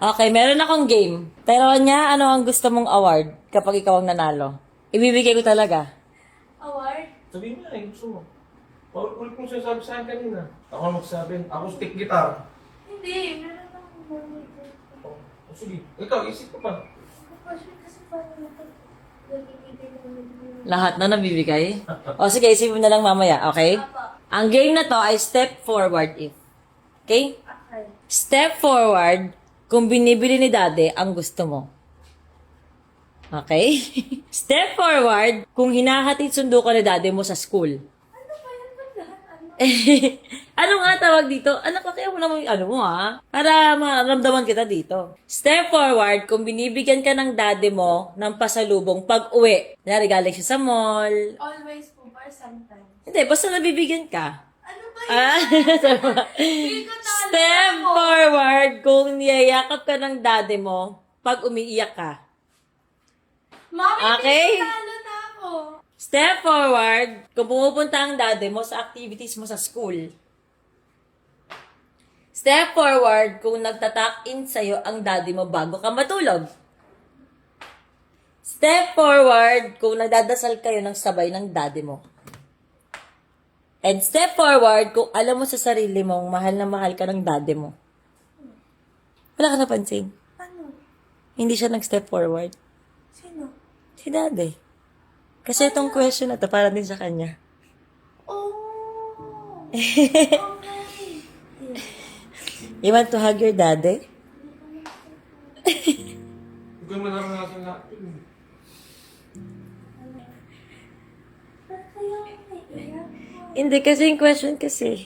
Okay, meron akong game. Pero niya, ano ang gusto mong award kapag ikaw ang nanalo? Ibibigay ko talaga. Award? Sabihin mo na, gusto mo. Ulit mo sinasabi sa akin kanina. Ako magsabi, acoustic guitar. Hindi, meron akong monitor. Oh, sige, ikaw, isip ko pa. Kasi paano ito? Nagigigil naman. Lahat na nabibigay? O sige, isipin mo na lang mamaya, okay? Apa. Ang game na to ay step forward if. Okay? Okay. Step forward kung binibili ni daddy ang gusto mo. Okay? Step forward kung hinahatid sundo ka ni daddy mo sa school. Ano ba yan? Ba't lahat ano? Ano nga tawag dito? Anak, kaya mo naman ano mo ha? Para maramdaman kita dito. Step forward kung binibigyan ka ng daddy mo ng pasalubong pag uwi. Kunyari galing siya sa mall. Always po or sometimes. Hindi, basta nabibigyan ka. Ano ba Ah, yan? Step forward kung niyayakap ka ng daddy mo pag umiiyak ka. Mami, Okay. pinatalo na ako. Step forward kung pumupunta ang daddy mo sa activities mo sa school. Step forward kung nagtatak-in sa'yo ang daddy mo bago ka matulog. Step forward kung nagdadasal kayo ng sabay ng daddy mo. And step forward kung alam mo sa sarili mong mahal na mahal ka ng daddy mo. Wala ka napansin? Ano? Hindi siya nag-step forward. Sino? Si daddy. Kasi itong question na to para din sa kanya. Oh! Okay. You want to hug your daddy? Huwag kang manaranasan natin. Ba't kaya umiiyak? Hindi, kasi yung question kasi.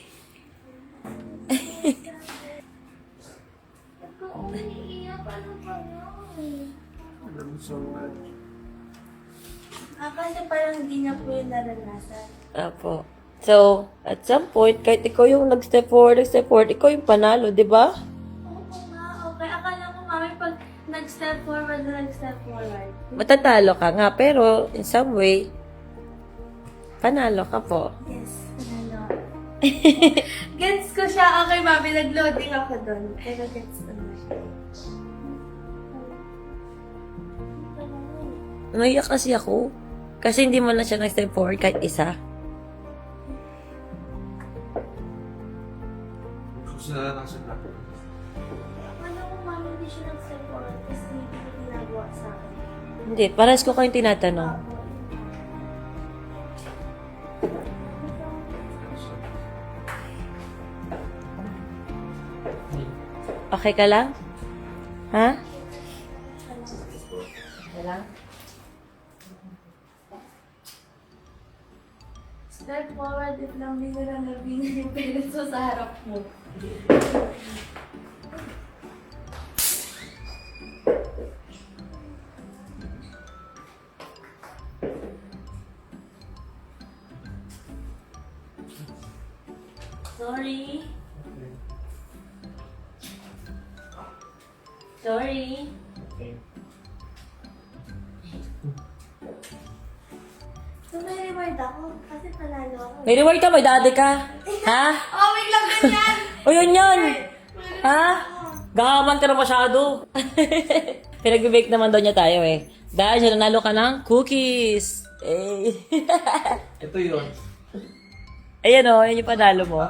Ba't ka umiiyak? Ano ba yun? Alam mo so much. Kasi parang hindi niya po yung naranasan. Apo. So, at some point, kahit ikaw yung nag-step forward, ikaw yung panalo, di ba? Oo nga, okay. Akala ko, mami, pag nag-step forward. Matatalo ka nga, pero in some way, panalo ka po. Yes, panalo. Gets ko siya. Okay, mami, nag-loading ako doon. Pero gets ko na siya. Naiyak kasi ako. Kasi hindi mo na siya nag-step forward kahit isa. Gusto na naranasan natin. Ano kung mami hindi siya nag-step forward kasi hindi ko ginagawa sa akin. Hindi, pares ko kayong tinatanong. Okay ka lang? Ha? Okay lang? Step forward if lang din nila nabingin yung parents mo sa harap mo. Sorry. Sorry. Okay. So may reward ako kasi panalo ako. May reward ka, may daddy ka. Ha? Oh, wait lang ganyan! O yun yun! Ha? Gahaman ka na masyado. Pinag-bake naman daw niya tayo eh. Dahil siya nanalo ka ng cookies. Eh. Ito yun. Ayan o, yun yung panalo mo.